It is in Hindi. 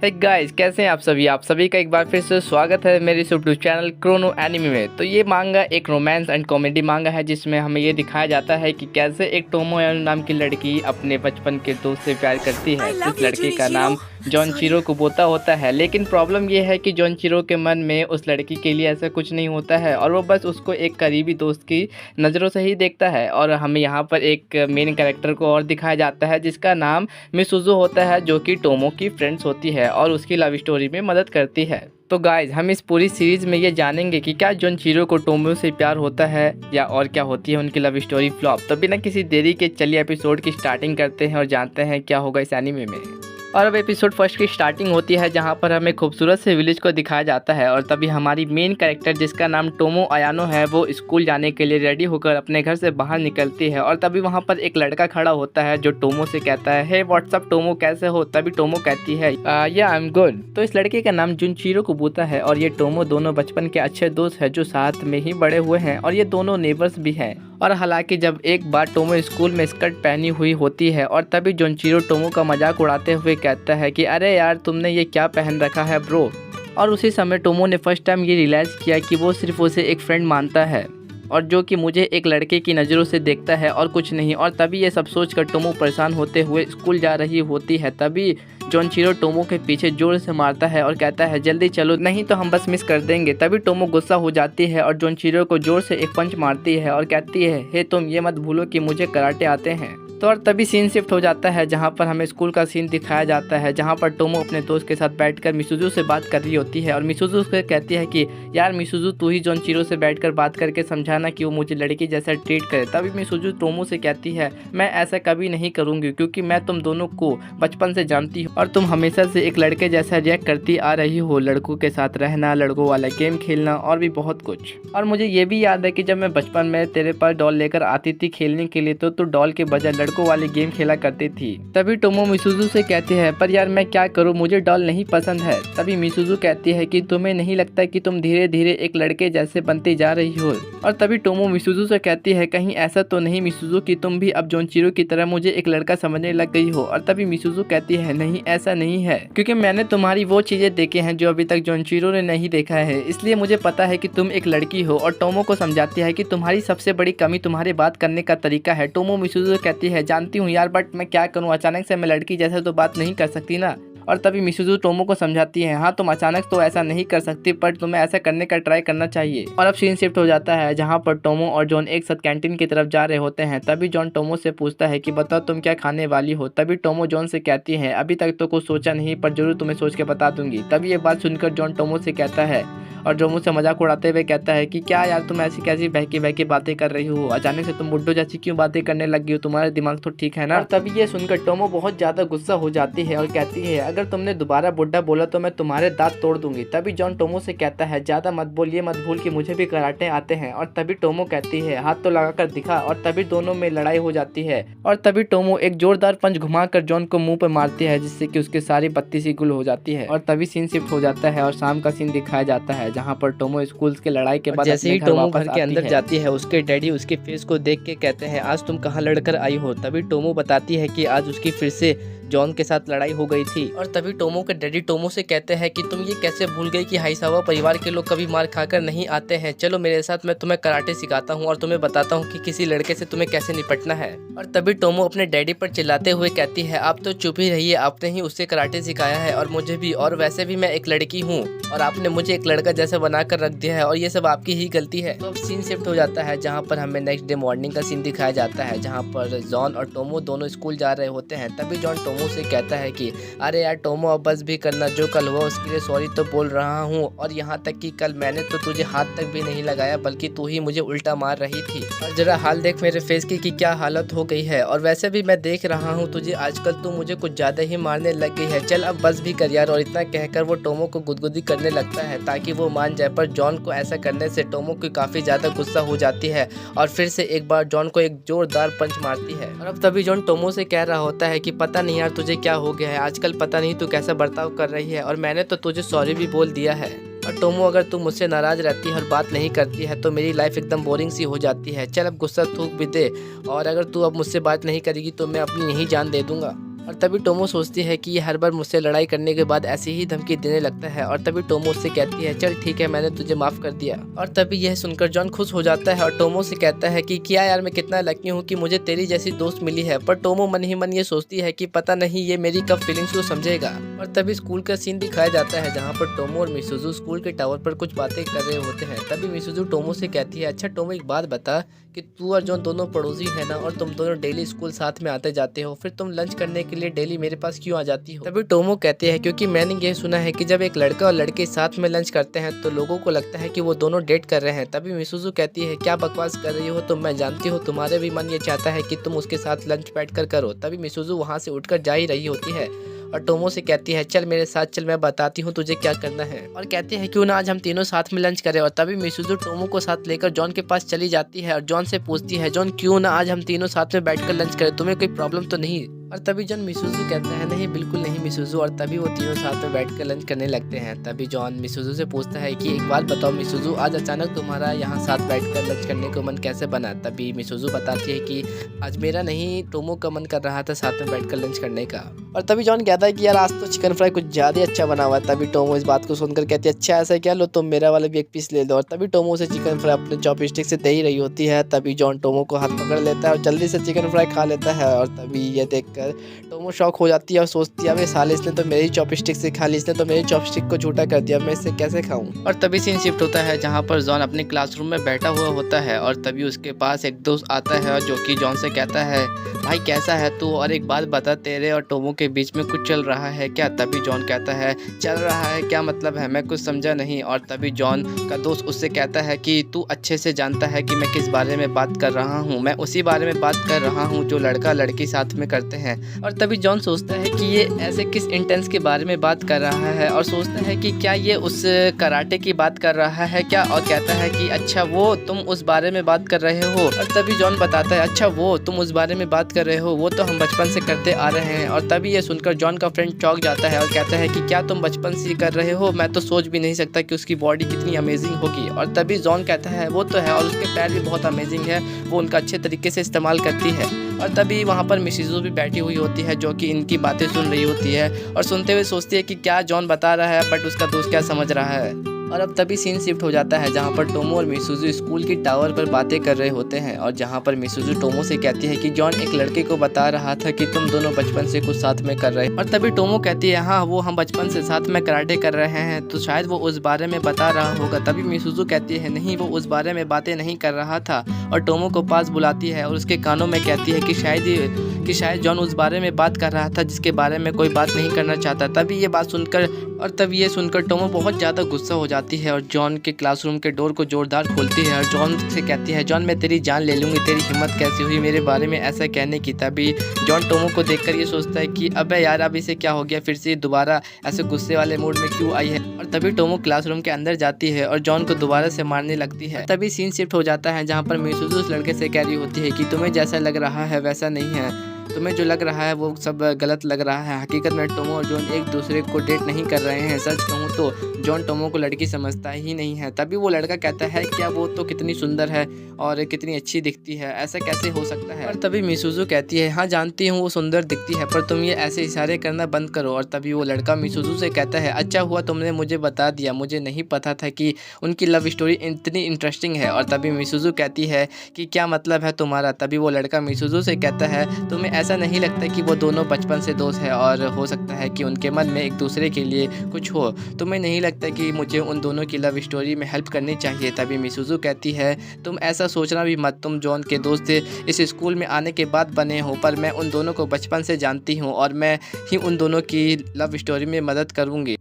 हे गाइस, कैसे हैं आप सभी का एक बार फिर से स्वागत है मेरे यूट्यूब चैनल क्रोनो एनिमे में। तो ये मांगा एक रोमांस एंड कॉमेडी मांगा है जिसमें हमें ये दिखाया जाता है कि कैसे एक टोमोयानो नाम की लड़की अपने बचपन के दोस्त से प्यार करती है। इस लड़के का नाम जॉनचिरो कुबोता होता है, लेकिन प्रॉब्लम ये है कि जॉनचिरो के मन में उस लड़की के लिए ऐसा कुछ नहीं होता है और वो बस उसको एक करीबी दोस्त की नज़रों से ही देखता है। और हमें यहाँ पर एक मेन कैरेक्टर को और दिखाया जाता है जिसका नाम मिसुजो होता है, जो कि टोमो की फ्रेंड्स होती है और उसकी लव स्टोरी में मदद करती है। तो गाइज, हम इस पूरी सीरीज में ये जानेंगे कि क्या जॉनचिरो को टोमो से प्यार होता है या और क्या होती है उनकी लव स्टोरी फ्लॉप। तो बिना किसी देरी के चलिए एपिसोड की स्टार्टिंग करते हैं और जानते हैं क्या होगा इस एनीमे में। और अब एपिसोड फर्स्ट की स्टार्टिंग होती है जहां पर हमें खूबसूरत से विलेज को दिखाया जाता है और तभी हमारी मेन कैरेक्टर जिसका नाम टोमो अयानो है वो स्कूल जाने के लिए रेडी होकर अपने घर से बाहर निकलती है। और तभी वहां पर एक लड़का खड़ा होता है जो टोमो से कहता है, हे व्हाट्सअप टोमो, कैसे हो। तभी टोमो कहती है, या आई एम गुड। तो इस लड़के का नाम जॉनचिरो कुबोता है और ये टोमो दोनों बचपन के अच्छे दोस्त हैं जो साथ में ही बड़े हुए हैं और ये दोनों नेबर्स भी हैं। और हालांकि जब एक बार टोमो स्कूल में स्कर्ट पहनी हुई होती है और तभी जॉनचिरो टोमो का मजाक उड़ाते हुए कहता है कि अरे यार, तुमने ये क्या पहन रखा है ब्रो। और उसी समय टोमो ने फर्स्ट टाइम ये रियलाइज़ किया कि वो सिर्फ उसे एक फ्रेंड मानता है और जो कि मुझे एक लड़के की नज़रों से देखता है और कुछ नहीं। और तभी ये सब सोचकर टोमो परेशान होते हुए स्कूल जा रही होती है। तभी जॉनचिरो टोमो के पीछे जोर से मारता है और कहता है, जल्दी चलो नहीं तो हम बस मिस कर देंगे। तभी टोमो गुस्सा हो जाती है और जॉनचिरो को जोर से एक पंच मारती है और कहती है, हे तुम ये मत भूलो कि मुझे कराटे आते हैं। तो और तभी सीन शिफ्ट हो जाता है जहाँ पर हमें स्कूल का सीन दिखाया जाता है जहाँ पर टोमो अपने दोस्त के साथ बैठकर मिसुजू से बात कर रही होती है और मिसुजू उसको कहती है कि यार मिसुजू, तू ही जॉनचिरो से बैठकर बात करके समझाना कि वो मुझे लड़की जैसा ट्रीट करे। तभी मिसुजू टोमो से कहती है, मैं ऐसा कभी नहीं करूँगी क्योंकि मैं तुम दोनों को बचपन से जानती हूँ और तुम हमेशा से एक लड़के जैसा रिएक्ट करती आ रही हो, लड़कों के साथ रहना, लड़कों वाला गेम खेलना और भी बहुत कुछ। और मुझे ये भी याद है कि जब मैं बचपन में तेरे पास डॉल लेकर आती थी खेलने के लिए तो तू डॉल के बजाय लड़कों वाले गेम खेला करती थी। तभी टोमो मिसुजू से कहती है, पर यार मैं क्या करूं, मुझे डॉल नहीं पसंद है। तभी मिसुजू कहती है कि तुम्हें नहीं लगता कि तुम धीरे धीरे एक लड़के जैसे बनती जा रही हो। और तभी टोमो मिसुजू से कहती है, कहीं ऐसा तो नहीं मिसुजू कि तुम भी अब जॉनचिरो की तरह मुझे एक लड़का समझने लग गई हो। और तभी मिसुजू कहती है, नहीं ऐसा नहीं है, क्योंकि मैंने तुम्हारी वो चीजें देखी हैं जो अभी तक जॉनचिरो ने नहीं देखा है, इसलिए मुझे पता है कि तुम एक लड़की हो। और टोमो को समझाती है कि तुम्हारी सबसे बड़ी कमी तुम्हारे बात करने का तरीका है। टोमो मिसुजू कहती है, जानती हूँ यार, बट मैं क्या करूँ, अचानक से मैं लड़की जैसे तो बात नहीं कर सकती ना। और तभी मिसुजू टोमो को समझाती है, हाँ तुम अचानक तो ऐसा नहीं कर सकती, पर तुम्हें ऐसा करने का ट्राई करना चाहिए। और अब सीन शिफ्ट हो जाता है जहाँ पर टोमो और जॉन एक साथ कैंटीन की तरफ जा रहे होते हैं। तभी जॉन टोमो से पूछता है कि बताओ तुम क्या खाने वाली हो। तभी टोमो जॉन से कहती है, अभी तक तो कुछ सोचा नहीं, पर जरूर तुम्हें सोच के बता दूंगी। तभी ये बात सुनकर जॉन टोमो से कहता है और जो मुझसे मजाक उड़ाते हुए कहता है कि क्या यार, तुम ऐसी कैसी बहकी बहकी बातें कर रही हो, अचानक से तुम बुड्ढो जैसी क्यों बातें करने लगी हो, तुम्हारा दिमाग तो ठीक है ना। और तभी ये सुनकर टोमो बहुत ज्यादा गुस्सा हो जाती है और कहती है, अगर तुमने दोबारा बुड्ढा बोला तो मैं तुम्हारे दांत तोड़ दूंगी। तभी जॉन टोमो से कहता है, ज्यादा मत बोल, ये मत भूल कि मुझे भी कराटे आते हैं। और तभी टोमो कहती है, हाथ तो लगाकर दिखा। और तभी दोनों में लड़ाई हो जाती है और तभी टोमो एक जोरदार पंच घुमाकर जॉन को मुंह पर मारती है जिससे कि उसकी सारी बत्ती सी गुल हो जाती है। और तभी सीन शिफ्ट हो जाता है और शाम का सीन दिखाया जाता है जहाँ पर टोमो स्कूल के लड़ाई के बाद जैसे ही टोमो घर के अंदर जाती है उसके डैडी उसके फेस को देख के कहते हैं, आज तुम कहाँ लड़कर आई हो। तभी टोमो बताती है कि आज उसकी फिर से जॉन के साथ लड़ाई हो गई थी। और तभी टोमो के डैडी टोमो से कहते हैं कि तुम ये कैसे भूल गई कि हाइसावा परिवार के लोग कभी मार खाकर नहीं आते हैं, चलो मेरे साथ, मैं तुम्हें कराटे सिखाता हूँ और तुम्हें बताता हूँ कि किसी लड़के से तुम्हें कैसे निपटना है। और तभी टोमो अपने डैडी पर चिल्लाते हुए कहती है, आप तो चुप ही रहिए, आपने ही उससे कराटे सिखाया है और मुझे भी, और वैसे भी मैं एक लड़की हूँ और आपने मुझे एक लड़का जैसा बनाकर रख दिया है और ये सब आपकी ही गलती है। तो अब सीन शिफ्ट हो जाता है जहाँ पर हमें नेक्स्ट डे मॉर्निंग का सीन दिखाया जाता है जहाँ पर जॉन और टोमो दोनों स्कूल जा रहे होते हैं। तभी जॉन टोमो से कहता है कि अरे यार टोमो, अब बस भी करना, जो कल हुआ उसके लिए सॉरी तो बोल रहा हूँ, और यहाँ तक कि कल मैंने तो तुझे हाथ तक भी नहीं लगाया बल्कि तू ही मुझे उल्टा मार रही थी। और जरा हाल देख मेरे फेस की कि क्या हालत हो गई है, और वैसे भी मैं देख रहा हूँ तुझे आजकल तू मुझे कुछ ज्यादा ही मारने लग गई है, चल अब बस भी कर यार। और इतना कहकर वो टोमो को गुदगुदी करने लगता है ताकि वो मान जाए, पर जॉन को ऐसा करने से टोमो को काफी ज्यादा गुस्सा हो जाती है और फिर से एक बार जॉन को एक जोरदार पंच मारती है। और अब तभी जॉन टोमो से कह रहा होता है कि पता नहीं यार तुझे क्या हो गया है, आजकल पता नहीं तू कैसा बर्ताव कर रही है और मैंने तो तुझे सॉरी भी बोल दिया है। और टोमो, अगर तू मुझसे नाराज रहती है और बात नहीं करती है तो मेरी लाइफ एकदम बोरिंग सी हो जाती है, चल अब गुस्सा थूक भी दे, और अगर तू अब मुझसे बात नहीं करेगी तो मैं अपनी यही जान दे दूंगा। और तभी टोमो सोचती है कि ये हर बार मुझसे लड़ाई करने के बाद ऐसी ही धमकी देने लगता है। और तभी टोमो उससे कहती है चल ठीक है, मैंने तुझे माफ़ कर दिया। और तभी यह सुनकर जॉन खुश हो जाता है और टोमो से कहता है कि क्या यार, मैं कितना लकी हूँ कि मुझे तेरी जैसी दोस्त मिली है। पर टोमो मन ही मन ये सोचती है कि पता नहीं ये मेरी कब फीलिंग्स को समझेगा। और तभी स्कूल का सीन दिखाया जाता है जहाँ पर टोमो और मिसुजू स्कूल के टावर पर कुछ बातें कर रहे होते हैं। तभी मिसुजू टोमो से कहती है अच्छा टोमो, एक बात बता कि तू और जॉन दोनों पड़ोसी है ना, और तुम दोनों डेली स्कूल साथ में आते जाते हो, फिर तुम लंच करने के लिए डेली मेरे पास क्यों आ जाती हो? तभी टोमो कहते हैं क्योंकि मैंने ये सुना है कि जब एक लड़का और लड़की साथ में लंच करते हैं तो लोगों को लगता है कि वो दोनों डेट कर रहे हैं। तभी मिसुजू कहती है क्या बकवास कर रही हो तुम, मैं जानती हूँ तुम्हारे भी मन ये चाहता है कि तुम उसके साथ लंच बैठ कर करो। तभी मिसुजू वहाँ से उठकर जा ही रही होती है और टोमो से कहती है चल मेरे साथ चल, मैं बताती हूँ तुझे क्या करना है। और कहती है क्यों ना आज हम तीनों साथ में लंच करें। और तभी मिसुजू टोमो को साथ लेकर जॉन के पास चली जाती है और जॉन से पूछती है जॉन क्यों ना आज हम तीनों साथ में बैठकर लंच करें, तुम्हें कोई प्रॉब्लम तो नहीं? और तभी जॉन मिसुजू कहता है नहीं बिल्कुल नहीं मिसुजू। और तभी वो तीनों साथ में बैठकर लंच करने लगते हैं। तभी जॉन मिसुजू से पूछता है कि एक बात बताओ मिसुजू, आज अचानक तुम्हारा यहाँ साथ बैठकर लंच करने को मन कैसे बना? तभी मिसुजू बताती है कि आज मेरा नहीं, टोमो का मन कर रहा था साथ में बैठकर लंच करने का। और तभी जॉन कहता है कि यार आज तो चिकन फ्राई कुछ ज़्यादा ही अच्छा बना हुआ है। तभी टोमो इस बात को सुनकर कहती है अच्छा ऐसा क्या, लो तुम मेरा वाला भी एक पीस ले लो। और तभी टोमो से चिकन फ्राई अपने चॉपस्टिक से दे ही रही होती है। तभी जॉन टोमो को हाथ पकड़ लेता है और जल्दी से चिकन फ्राई खा लेता है। और तभी ये देखकर टोमो शॉक हो जाती है और सोचती है अबे साले, इसने तो मेरी चॉपस्टिक से खा ली, इसने तो मेरी चॉपस्टिक को झूठा कर दिया, मैं इससे कैसे खाऊं? और तभी सीन शिफ्ट होता है जहाँ पर जॉन अपने क्लासरूम में बैठा हुआ होता है और तभी उसके पास एक दोस्त आता है जो कि जॉन से कहता है भाई कैसा है तू, और एक बात बता, तेरे और टोमो के बीच में कुछ चल रहा है क्या? तभी जॉन कहता है चल रहा है क्या मतलब है, मैं कुछ समझा नहीं। और तभी जॉन का दोस्त उससे कहता है कि तू अच्छे से जानता है कि मैं किस बारे में बात कर रहा हूँ, मैं उसी बारे में बात कर रहा हूँ जो लड़का लड़की साथ में करते हैं। और तभी जॉन सोचता है कि ये ऐसे किस इंटेंस के बारे में बात कर रहा है और सोचता है कि क्या ये उस कराटे की बात कर रहा है क्या? और कहता है कि अच्छा वो तुम उस बारे में बात कर रहे हो। और तभी जॉन बताता है अच्छा वो तुम उस बारे में बात कर रहे हो, वो तो हम बचपन से करते आ रहे हैं। और तभी ये सुनकर जॉन का फ्रेंड चौंक जाता है और कहता है कि क्या तुम बचपन से कर रहे हो, मैं तो सोच भी नहीं सकता कि उसकी बॉडी कितनी अमेजिंग होगी। और तभी जॉन कहता है वो तो है और उसके पैर भी बहुत अमेजिंग है, वो उनका अच्छे तरीके से इस्तेमाल करती है। और तभी वहाँ पर मिसिजू भी बैठी हुई होती है जो कि इनकी बातें सुन रही होती है और सुनते हुए सोचती है कि क्या जॉन बता रहा है, बट उसका दोस्त क्या समझ रहा है। और अब तभी सीन शिफ्ट हो जाता है जहाँ पर टोमो और मिसुजू स्कूल की टावर पर बातें कर रहे होते हैं और जहाँ पर मिसुजू टोमो से कहती है कि जॉन एक लड़के को बता रहा था कि तुम दोनों बचपन से कुछ साथ में कर रहे हैं। और तभी टोमो कहती है हाँ वो हम बचपन से साथ में कराटे कर रहे हैं, तो शायद वो उस बारे में बता रहा होगा। तभी मिसुजू कहती है नहीं वो उस बारे में बातें नहीं कर रहा था और टोमो को पास बुलाती है और उसके कानों में कहती है कि शायद जॉन उस बारे में बात कर रहा था जिसके बारे में कोई बात नहीं करना चाहता। तभी ये सुनकर टोमो बहुत ज़्यादा गुस्सा हो जाती है और जॉन के क्लासरूम के डोर को जोरदार खोलती है और जॉन से कहती है जॉन मैं तेरी जान ले लूँगी, तेरी हिम्मत कैसी हुई मेरे बारे में ऐसा कहने की। तभी जॉन टोमो को देखकर ये सोचता है कि अबे यार अब इसे क्या हो गया, फिर से दोबारा ऐसे गुस्से वाले मूड में क्यों आई है। और तभी टोमो क्लासरूम के अंदर जाती है और जॉन को दोबारा से मारने लगती है। तभी सीन शिफ्ट हो जाता है जहाँ पर मिसुजू उस लड़के से कह रही होती है कि तुम्हें जैसा लग रहा है वैसा नहीं है, तुम्हें जो लग रहा है वो सब गलत लग रहा है। हकीकत में टोमो और जॉन एक दूसरे को डेट नहीं कर रहे हैं, सच कहूँ तो जॉन टोमो को लड़की समझता ही नहीं है। तभी वो लड़का कहता है क्या वो तो कितनी सुंदर है और कितनी अच्छी दिखती है, ऐसा कैसे हो सकता है। और तभी मिसुजू कहती है हाँ जानती हूँ वो सुंदर दिखती है, पर तुम ये ऐसे इशारे करना बंद करो। और तभी वो लड़का मिसुजू से कहता है अच्छा हुआ तुमने मुझे बता दिया, मुझे नहीं पता था कि उनकी लव स्टोरी इतनी इंटरेस्टिंग है। और तभी मिसुजू कहती है कि क्या मतलब है तुम्हारा। तभी वो लड़का मिसुजू से कहता है तुम्हें ऐसा नहीं लगता कि वो दोनों बचपन से दोस्त हैं और हो सकता है कि उनके मन में एक दूसरे के लिए कुछ हो, तुम्हें नहीं लगता कि मुझे उन दोनों की लव स्टोरी में हेल्प करनी चाहिए। तभी मिसुजू कहती है तुम ऐसा सोचना भी मत, तुम जॉन के दोस्त इस स्कूल में आने के बाद बने हो, पर मैं उन दोनों को बचपन से जानती हूँ और मैं ही उन दोनों की लव स्टोरी में मदद करूँगी।